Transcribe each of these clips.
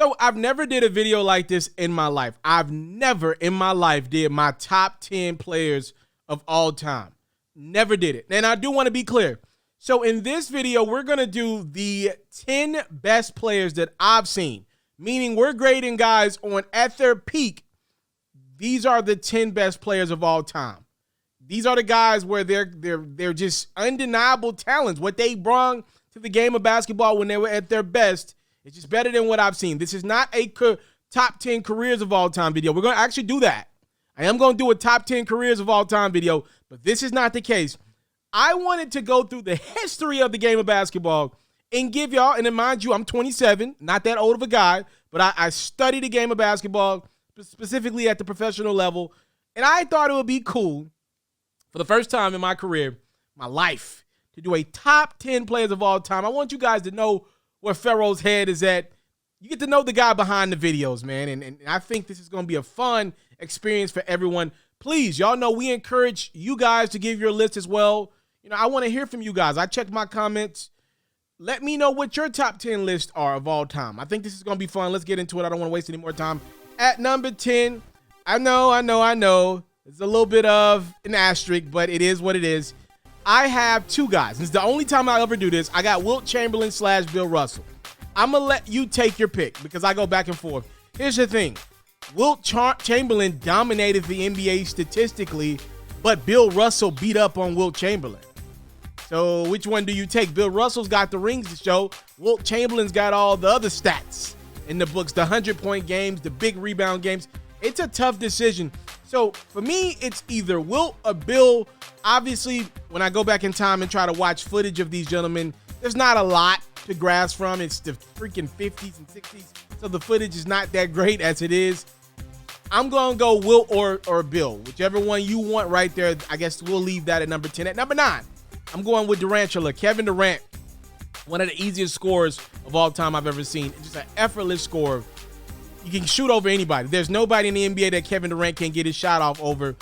So I've never did a video like this in my life. I've never in my life did my top 10 players of all time. Never did it. And I do want to be clear. So in this video, we're going to do the 10 best players that I've seen, meaning we're grading guys on at their peak. These are the 10 best players of all time. These are the guys where they're just undeniable talents. What they brought to the game of basketball when they were at their best, it's just better than what I've seen. This is not a top 10 careers of all time video. We're going to actually do that. I am going to do a top 10 careers of all time video, but this is not the case. I wanted to go through the history of the game of basketball and give y'all, and mind you, I'm 27, not that old of a guy, but I studied the game of basketball, specifically at the professional level, and I thought it would be cool for the first time in my career, my life, to do a top 10 players of all time. I want you guys to know where FERRO's head is at. You get to know the guy behind the videos, man, and I think this is going to be a fun experience for everyone. Please, y'all know we encourage you guys to give your list as well. You know, I want to hear from you guys. I checked my comments. Let me know what your top 10 lists are of all time. I think this is going to be fun. Let's get into it. I don't want to waste any more time. At number 10, I know. It's a little bit of an asterisk, but it is what it is. I have two guys. This is the only time I'll ever do this. I got Wilt Chamberlain / Bill Russell. I'm going to let you take your pick because I go back and forth. Here's the thing. Wilt Chamberlain dominated the NBA statistically, but Bill Russell beat up on Wilt Chamberlain. So which one do you take? Bill Russell's got the rings to show. Wilt Chamberlain's got all the other stats in the books, the 100-point games, the big rebound games. It's a tough decision. So for me, it's either Wilt or Bill. Obviously, when I go back in time and try to watch footage of these gentlemen, there's not a lot to grasp from. It's the freaking 50s and 60s, so the footage is not that great as it is. I'm going to go Wilt or Bill. Whichever one you want right there, I guess we'll leave that at number 10. At number 9, I'm going with Durantula, Kevin Durant, one of the easiest scorers of all time I've ever seen. Just an effortless scorer. You can shoot over anybody. There's nobody in the NBA that Kevin Durant can't get his shot off over.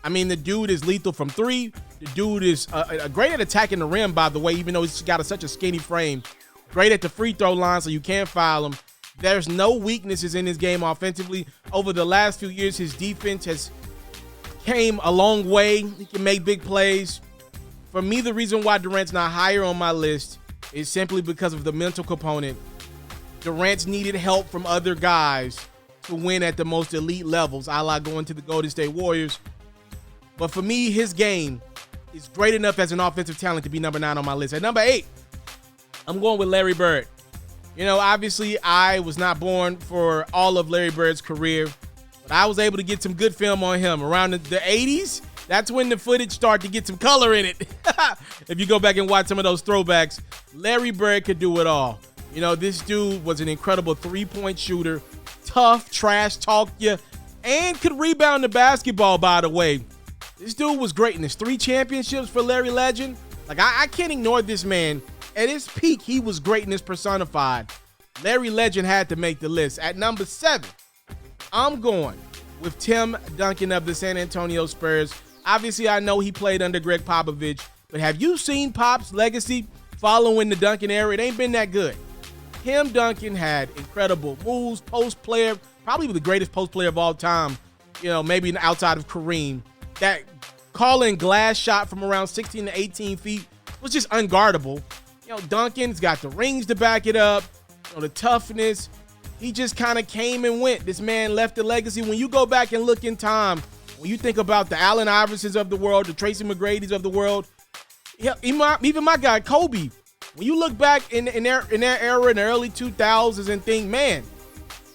I mean, the dude is lethal from 3. The dude is great at attacking the rim, by the way, even though he's got such a skinny frame. Great at the free throw line, so you can't foul him. There's no weaknesses in his game offensively. Over the last few years, his defense has came a long way. He can make big plays. For me, the reason why Durant's not higher on my list is simply because of the mental component. Durant's needed help from other guys to win at the most elite levels, a la going to the Golden State Warriors. But for me, his game is great enough as an offensive talent to be number 9 on my list. At number 8, I'm going with Larry Bird. You know, obviously, I was not born for all of Larry Bird's career, but I was able to get some good film on him. Around the 80s, that's when the footage started to get some color in it. If you go back and watch some of those throwbacks, Larry Bird could do it all. You know, this dude was an incredible three-point shooter, tough, trash talk you, and could rebound the basketball, by the way. This dude was great in his 3 championships for Larry Legend. Like, I can't ignore this man. At his peak, he was greatness personified. Larry Legend had to make the list. At number 7, I'm going with Tim Duncan of the San Antonio Spurs. Obviously, I know he played under Greg Popovich, but have you seen Pop's legacy following the Duncan era? It ain't been that good. Tim Duncan had incredible moves, post player, probably the greatest post player of all time, you know, maybe outside of Kareem. That call-in glass shot from around 16 to 18 feet was just unguardable. You know, Duncan's got the rings to back it up, you know, the toughness. He just kind of came and went. This man left a legacy. When you go back and look in time, when you think about the Allen Iversons of the world, the Tracy McGrady's of the world, even my guy Kobe, when you look back in their era in the early 2000s and think, man,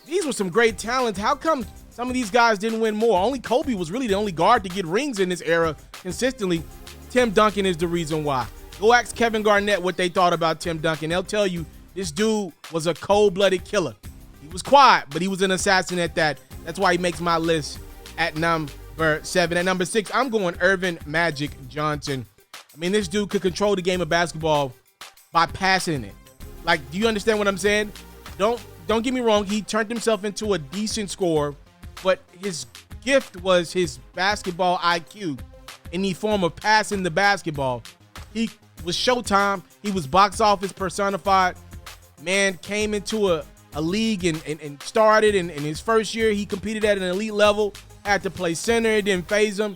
these were some great talents. How come some of these guys didn't win more? Only Kobe was really the only guard to get rings in this era consistently. Tim Duncan is the reason why. Go ask Kevin Garnett what they thought about Tim Duncan. They'll tell you this dude was a cold-blooded killer. He was quiet, but he was an assassin at that. That's why he makes my list at number 7. At number 6, I'm going Irvin Magic Johnson. I mean, this dude could control the game of basketball by passing it. Like, do you understand what I'm saying? Don't get me wrong. He turned himself into a decent scorer, but his gift was his basketball IQ in the form of passing the basketball. He was Showtime. He was box office personified. Man came into a a league and started. And in his first year, he competed at an elite level, had to play center. It didn't faze him.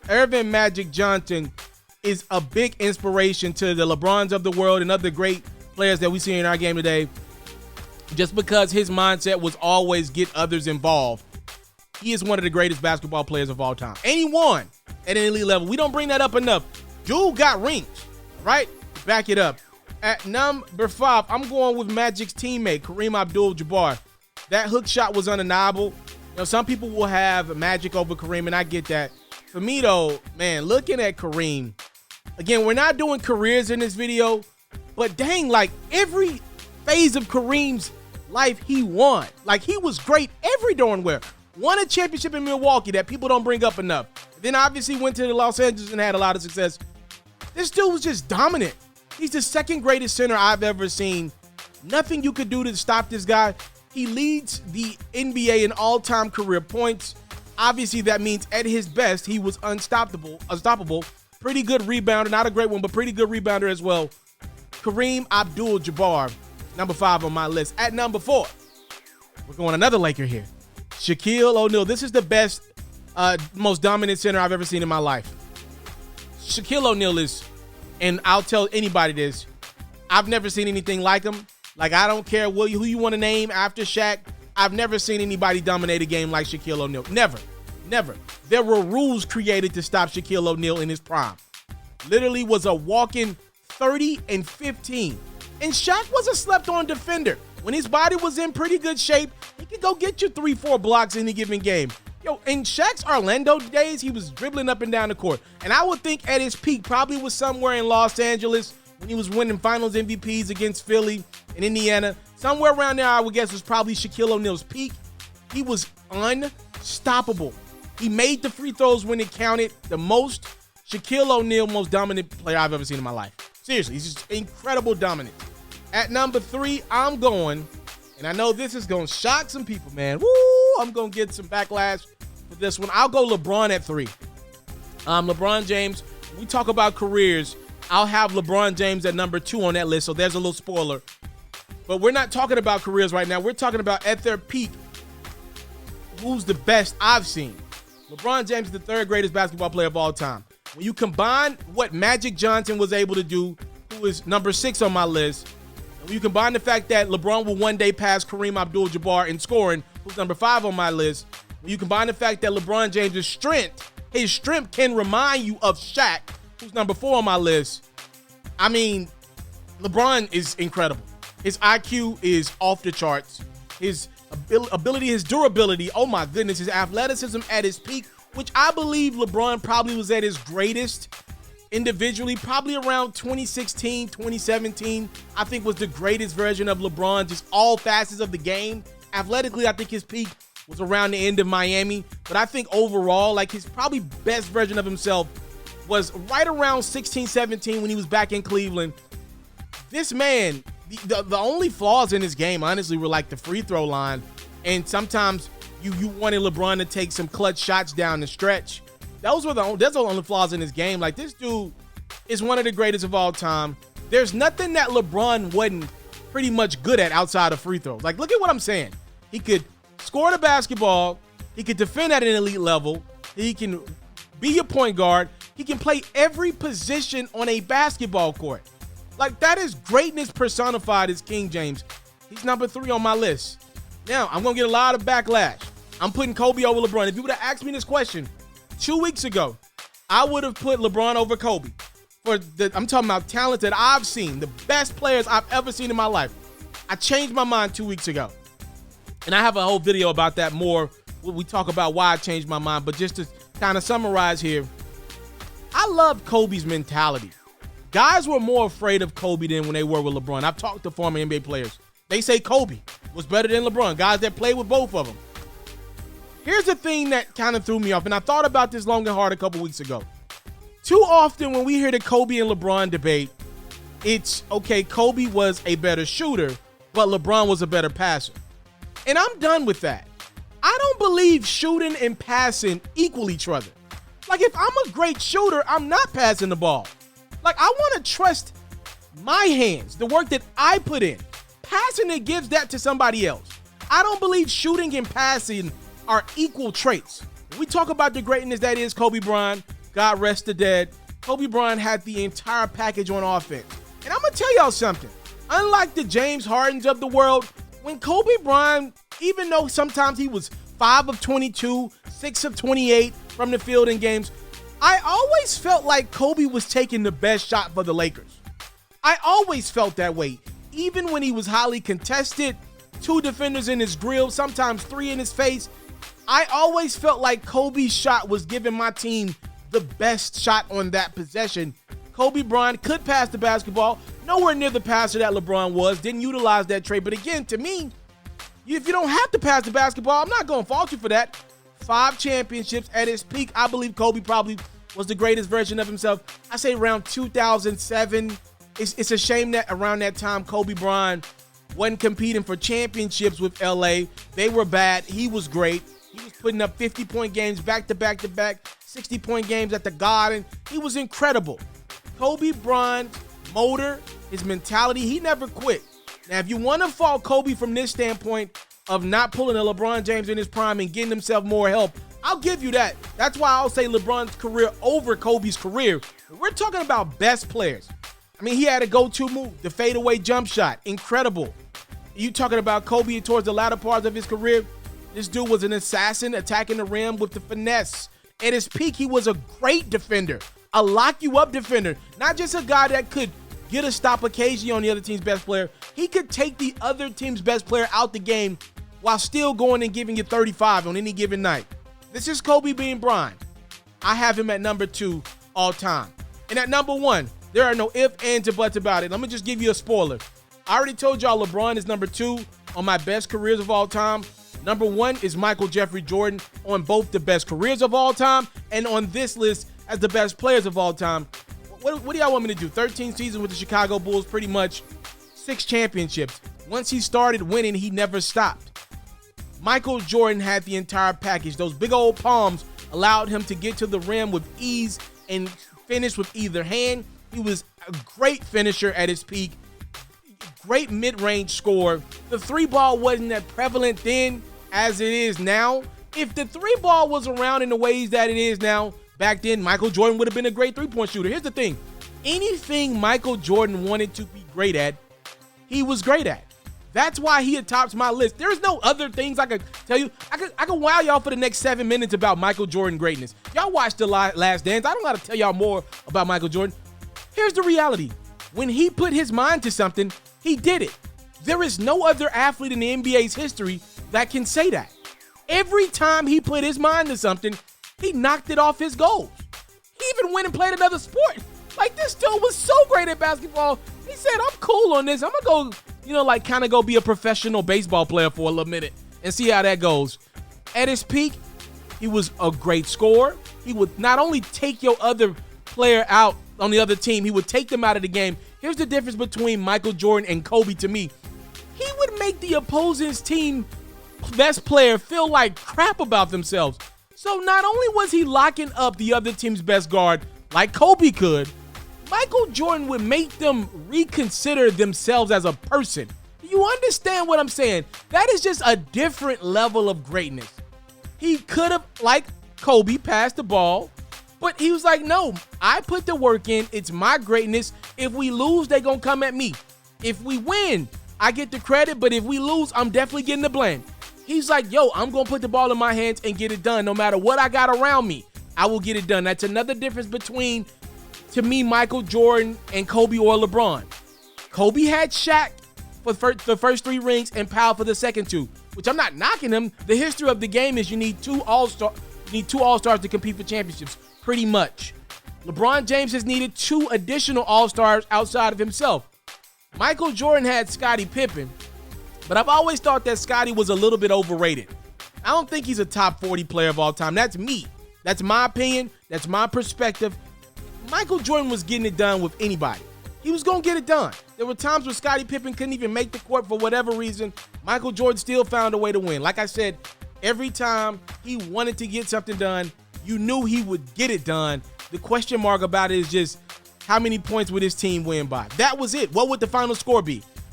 Earvin Magic Johnson is a big inspiration to the LeBrons of the world and other great players that we see in our game today. Just because his mindset was always get others involved. He is one of the greatest basketball players of all time. And he won at an elite level. We don't bring that up enough. Dude got rings, right? Back it up. At number 5, I'm going with Magic's teammate, Kareem Abdul-Jabbar. That hook shot was undeniable. You know, some people will have Magic over Kareem, and I get that. For me, though, man, looking at Kareem, again, we're not doing careers in this video, but dang, like every phase of Kareem's life, he won. Like, he was great every darn where. Won a championship in Milwaukee that people don't bring up enough. Then obviously went to Los Angeles and had a lot of success. This dude was just dominant. He's the second greatest center I've ever seen. Nothing you could do to stop this guy. He leads the NBA in all-time career points. Obviously, that means at his best, he was unstoppable. Pretty good rebounder. Not a great one, but pretty good rebounder as well. Kareem Abdul-Jabbar, number 5 on my list. At number 4, we're going another Laker here. Shaquille O'Neal. This is the best, most dominant center I've ever seen in my life. Shaquille O'Neal is, and I'll tell anybody this, I've never seen anything like him. Like, I don't care who you want to name after Shaq. I've never seen anybody dominate a game like Shaquille O'Neal. Never. Never. There were rules created to stop Shaquille O'Neal in his prime. Literally was a walking 30 and 15. And Shaq was a slept-on defender. When his body was in pretty good shape, he could go get you 3-4 blocks in any given game. Yo, in Shaq's Orlando days, he was dribbling up and down the court. And I would think at his peak probably was somewhere in Los Angeles when he was winning finals MVPs against Philly and Indiana. Somewhere around there, I would guess, was probably Shaquille O'Neal's peak. He was unstoppable. He made the free throws when it counted the most. Shaquille O'Neal, most dominant player I've ever seen in my life. Seriously, he's just incredible dominant. At number 3, I'm going, and I know this is going to shock some people, man. Woo! I'm going to get some backlash for this one. I'll go LeBron at 3. LeBron James, when we talk about careers, I'll have LeBron James at number 2 on that list, so there's a little spoiler. But we're not talking about careers right now. We're talking about at their peak, who's the best I've seen. LeBron James is the 3rd greatest basketball player of all time. When you combine what Magic Johnson was able to do, who is number 6 on my list, and when you combine the fact that LeBron will one day pass Kareem Abdul-Jabbar in scoring, who's number 5 on my list, when you combine the fact that LeBron James' his strength can remind you of Shaq, who's number 4 on my list. I mean, LeBron is incredible. His IQ is off the charts. His ability, his durability, oh my goodness, his athleticism at his peak, which I believe LeBron probably was at his greatest individually, probably around 2016, 2017, I think was the greatest version of LeBron, just all facets of the game. Athletically, I think his peak was around the end of Miami, but I think overall, like his probably best version of himself was right around 16, 17 when he was back in Cleveland. This man, the only flaws in his game, honestly, were like the free throw line, and sometimes you wanted LeBron to take some clutch shots down the stretch. That's the only flaws in his game. Like, this dude is one of the greatest of all time. There's nothing that LeBron wasn't pretty much good at outside of free throws. Like, look at what I'm saying. He could score the basketball. He could defend at an elite level. He can be your point guard. He can play every position on a basketball court. Like, that is greatness personified as King James. He's number 3 on my list. Now, I'm going to get a lot of backlash. I'm putting Kobe over LeBron. If you would have asked me this question 2 weeks ago, I would have put LeBron over Kobe. I'm talking about talent that I've seen, the best players I've ever seen in my life. I changed my mind 2 weeks ago. And I have a whole video about that more. We talk about why I changed my mind. But just to kind of summarize here, I love Kobe's mentality. Guys were more afraid of Kobe than when they were with LeBron. I've talked to former NBA players. They say Kobe was better than LeBron. Guys that played with both of them. Here's the thing that kind of threw me off, and I thought about this long and hard a couple weeks ago. Too often when we hear the Kobe and LeBron debate, it's, okay, Kobe was a better shooter, but LeBron was a better passer. And I'm done with that. I don't believe shooting and passing equal each other. Like, if I'm a great shooter, I'm not passing the ball. Like, I want to trust my hands, the work that I put in.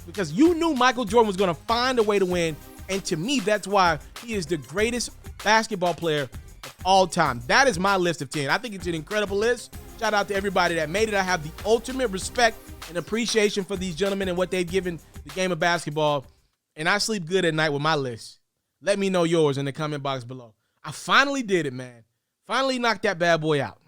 because you knew Michael Jordan was going to find a way to win. And to me, that's why he is the greatest basketball player of all time. That is my list of 10. I think it's an incredible list. Shout out to everybody that made it. I have the ultimate respect and appreciation for these gentlemen and what they've given the game of basketball. And I sleep good at night with my list. Let me know yours in the comment box below. I finally did it, man. Finally knocked that bad boy out.